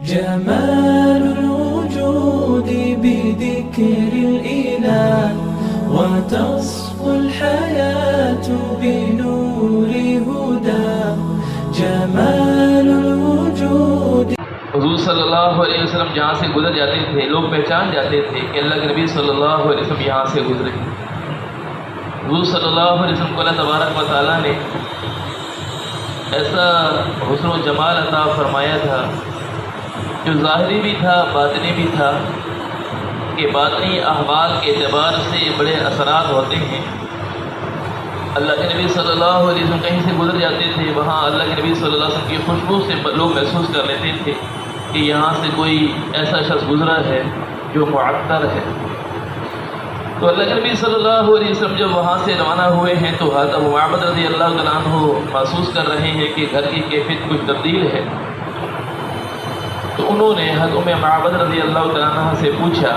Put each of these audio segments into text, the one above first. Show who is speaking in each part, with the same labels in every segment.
Speaker 1: جمال الوجود بذكر الإله وتصفو الحياة بنور هدى جمال الوجود.
Speaker 2: حضور صلی اللہ علیہ وسلم جہاں سے گزر جاتے تھے لوگ پہچان جاتے تھے کہ اللہ کے نبی صلی اللہ علیہ وسلم یہاں سے گزرے. حضور صلی اللہ علیہ وسلم کو اللہ تبارک و تعالیٰ نے ایسا حسن و جمال عطا فرمایا تھا جو ظاہری بھی تھا باطنی بھی تھا کہ باطنی احوال کے اعتبار سے بڑے اثرات ہوتے ہیں. اللہ کے نبی صلی اللہ علیہ وسلم کہیں سے گزر جاتے تھے وہاں اللہ کے نبی صلی اللہ علیہ وسلم کی خوشبو سے لوگ محسوس کر لیتے تھے کہ یہاں سے کوئی ایسا شخص گزرا ہے جو معطر ہے. تو اللہ کے نبی صلی اللہ علیہ وسلم جب وہاں سے روانہ ہوئے ہیں تو حضرت ابو معبد رضی اللہ تعالیٰ عنہ محسوس کر رہے ہیں کہ گھر کی کیفیت کچھ تبدیل ہے. تو انہوں نے حضرت ام معبد رضی اللہ تعالیٰ عنہ سے پوچھا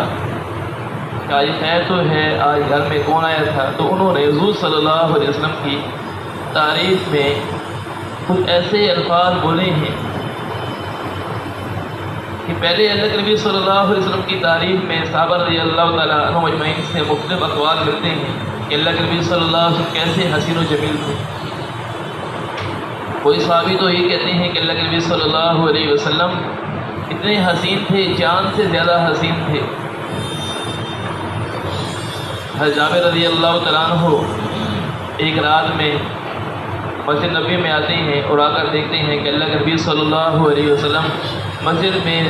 Speaker 2: کہ آج خیر تو ہے، آج گھر میں کون آیا تھا؟ تو انہوں نے حضور صلی اللہ علیہ وسلم کی تعریف میں کچھ ایسے الفاظ بولے ہیں کہ پہلے اللہ کے نبی صلی اللہ علیہ وسلم کی تعریف میں صحابہ رضی اللہ تعالیٰ عنہ مجمعین سے مختلف اقوال ملتے ہیں کہ اللہ کے نبی صلی اللہ علیہ وسلم کیسے حسین و جمیل تھے. کوئی صحابی تو یہ کہتے ہیں کہ اللہ کے نبی صلی اللہ علیہ وسلم اتنے حسین تھے، جان سے زیادہ حسین تھے. حضرت جابر رضی اللہ تعالیٰ عنہ ایک رات میں مسجد نبی میں آتے ہیں اور آ کر دیکھتے ہیں کہ اللہ کے نبی صلی اللہ علیہ وسلم مسجد میں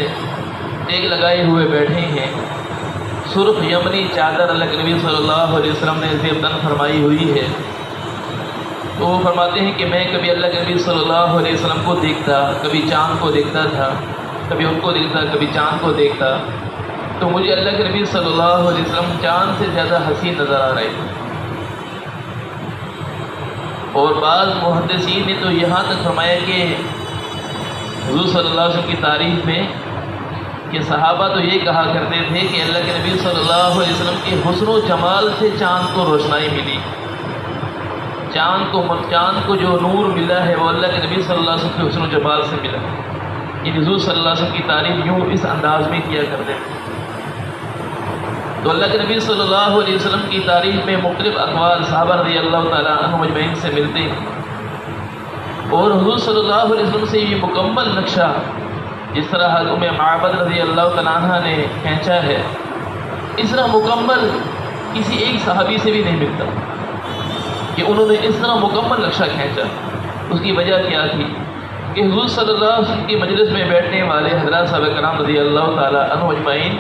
Speaker 2: ایک لگائے ہوئے بیٹھے ہیں. سرخ یمنی چادر اللہ کے نبی صلی اللہ علیہ وسلم نے زیب دن فرمائی ہوئی ہے. تو وہ فرماتے ہیں کہ میں کبھی اللہ کے نبی صلی اللہ علیہ وسلم کو دیکھتا، کبھی چاند کو دیکھتا تھا، کبھی ان کو دیکھتا، کبھی چاند کو دیکھتا، تو مجھے اللہ کے نبی صلی اللہ علیہ وسلم چاند سے زیادہ حسین نظر آ رہے تھے. اور بعض محدثین نے تو یہاں تک فرمایا کہ حضور صلی اللہ علیہ وسلم کی تعریف میں کہ صحابہ تو یہ کہا کرتے تھے کہ اللہ کے نبی صلی اللہ علیہ وسلم کے حسن و جمال سے چاند کو روشنائی ملی. چاند کو جو نور ملا ہے وہ اللہ کے نبی صلی اللہ علیہ وسلم کے حسن و جمال سے ملا. یہ حضور صلی اللہ علیہ وسلم کی تعریف یوں اس انداز میں کیا کرتے تھے. تو اللہ کے نبی صلی اللہ علیہ وسلم کی تعریف میں مختلف اقوال صحابہ رضی اللہ تعالیٰ عنہ مجمعین سے ملتے ہیں. اور حضور صلی اللہ علیہ وسلم سے یہ مکمل نقشہ جس طرح حضرت ام معبد رضی اللہ تعالیٰ عنہ نے کھینچا ہے اس طرح مکمل کسی ایک صحابی سے بھی نہیں ملتا کہ انہوں نے اس طرح مکمل نقشہ کھینچا. اس کی وجہ کیا تھی کہ حضور صلی اللہ علیہ وسلم کی مجلس میں بیٹھنے والے حضرات صحابہ کرام رضی اللہ تعالیٰ عنہ مجمعین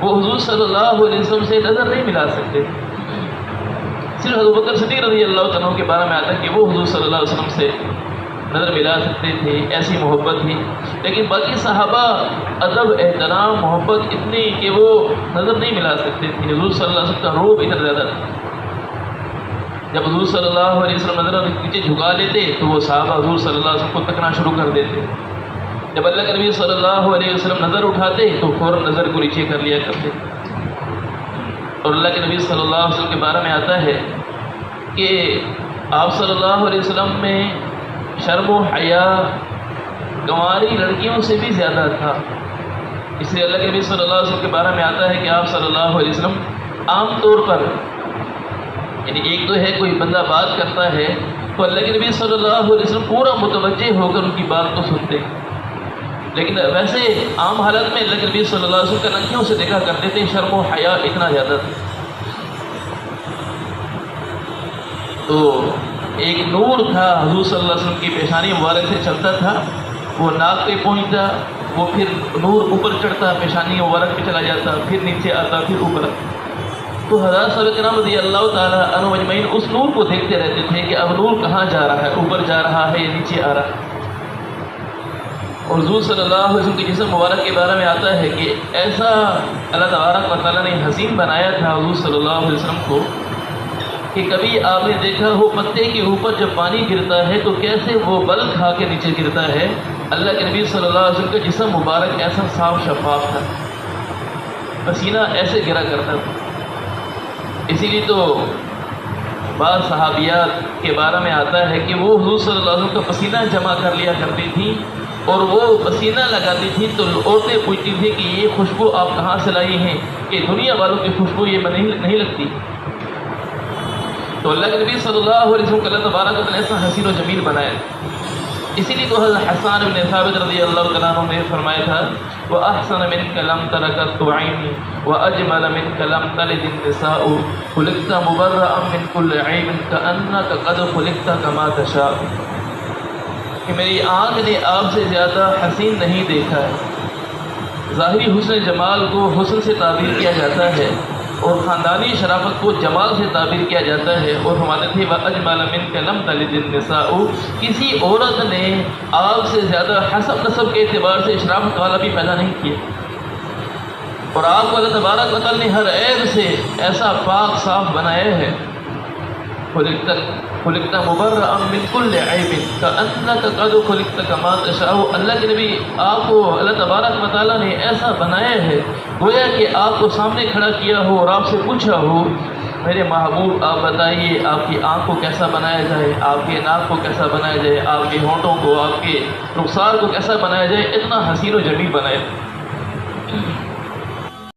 Speaker 2: وہ حضور صلی اللہ علیہ وسلم سے نظر نہیں ملا سکتے. صرف حضرت بکر صدیق رضی اللہ تعالیٰ عنہ کے بارے میں آتا ہے کہ وہ حضور صلی اللہ علیہ وسلم سے نظر ملا سکتے تھے، ایسی محبت تھی. لیکن باقی صحابہ ادب، احترام، محبت اتنی کہ وہ نظر نہیں ملا سکتے تھے. حضور صلی اللہ علیہ وسلم کا روب اتنا زیادہ تھا. جب حضور صلی اللہ علیہ وسلم نظر نیچے جھکا لیتے تو وہ صحابہ حضور صلی اللہ علیہ وسلم کو تکنا شروع کر دیتے. جب اللہ کے نبی صلی اللہ علیہ وسلم نظر اٹھاتے تو فوراً نظر کو نیچے کر لیا کرتے. اور اللہ کے نبی صلی اللہ علیہ وسلم کے بارے میں آتا ہے کہ آپ صلی اللہ علیہ وسلم میں شرم و حیا گنواری لڑکیوں سے بھی زیادہ تھا. اس لیے اللہ کے نبی صلی اللہ علیہ وسلم کے بارے میں آتا ہے کہ آپ صلی اللہ علیہ وسلم عام طور پر یعنی ایک تو ہے کوئی بندہ بات کرتا ہے تو اللہ کے نبی صلی اللہ علیہ وسلم پورا متوجہ ہو کر ان کی بات کو سنتے، لیکن ویسے عام حالت میں اللہ کے نبی صلی اللہ علیہ وسلم کا نکیوں سے دیکھا کرتے تھے. شرم و حیا اتنا زیادہ تھا. تو ایک نور تھا حضور صلی اللہ علیہ وسلم کی پیشانی مبارک سے چلتا تھا، وہ ناک پہ پہنچتا، وہ پھر نور اوپر چڑھتا، پیشانی مبارک پہ چلا جاتا، پھر نیچے آتا، پھر اوپر. تو حضرات صحابہ کرام رضی اللہ تعالیٰ عنہ مجمعین اس نور کو دیکھتے رہتے تھے کہ اب نور کہاں جا رہا ہے، اوپر جا رہا ہے یا نیچے آ رہا ہے. اور حضور صلی اللہ علیہ وسلم کے جسم مبارک کے بارے میں آتا ہے کہ ایسا اللہ تبارک و تعالیٰ نے حسین بنایا تھا حضور صلی اللہ علیہ وسلم کو کہ کبھی آپ نے دیکھا ہو پتے کے اوپر جب پانی گرتا ہے تو کیسے وہ بل کھا کے نیچے گرتا ہے. اللہ کے نبی صلی اللہ علیہ وسلم کا جسم مبارک ایسا صاف شفاف تھا، پسینہ ایسے گرا کرتا تھا. اسی لیے تو بعض صحابیات کے بارے میں آتا ہے کہ وہ حضور صلی اللہ علیہ وسلم کا پسینہ جمع کر لیا کرتی تھی اور وہ پسینہ لگاتی تھی تو عورتیں پوچھتی تھی کہ یہ خوشبو آپ کہاں سے لائی ہیں، کہ دنیا والوں کی خوشبو یہ نہیں لگتی۔ تو اللہ کے نبی صلی اللہ علیہ وسلم کو اللہ تبارک و تعالیٰ نے ایسا حسین و جمیل بنایا، اسی لیے تو حضرت حسان بن ثابت رضی اللہ تعالیٰ عنہ نے فرمایا تھا وَأَحْسَنَ مِنْكَ لَمْ تَرَكَتْ عَيْنِي وَأَجْمَلَ مِنْكَ لَمْ تَلِدِ النِّسَاءُ خُلِقْتَ مُبَرَّأً مِنْ كُلِّ عَيْبٍ كَأَنَّكَ قَدْ خُلِقْتَ كَمَا تَشَاءُ، کہ میری آنکھ نے آپ سے زیادہ حسین نہیں دیکھا ہے۔ ظاہری حسن جمال کو حسن سے تعبیر کیا جاتا ہے اور خاندانی شرافت کو جمال سے تعبیر کیا جاتا ہے، اور فرماتے تھے وَأَجْمَلَ مِنْكَ لَمْ تَلِدِ النِّسَاءُ، کسی عورت نے آپ سے زیادہ حسب نسب کے اعتبار سے شرافت والا بھی پیدا نہیں کیا، اور آپ کو اللہ تبارک و تعالیٰ نے ہر عیب سے ایسا پاک صاف بنایا ہے۔ خلقت مبرأ من كل عیب کأنک قد خلقت کما تشاء، اللہ کے نبی آپ کو اللہ تبارک و تعالیٰ نے ایسا بنایا ہے گویا کہ آپ کو سامنے کھڑا کیا ہو اور آپ سے پوچھا ہو میرے محبوب آپ بتائیے آپ کی آنکھ کو کیسا بنایا جائے، آپ کے ناک کو کیسا بنایا جائے، آپ کے ہونٹوں کو، آپ کے رخسار کو کیسا بنایا جائے، اتنا حسین و جمیل بنایا۔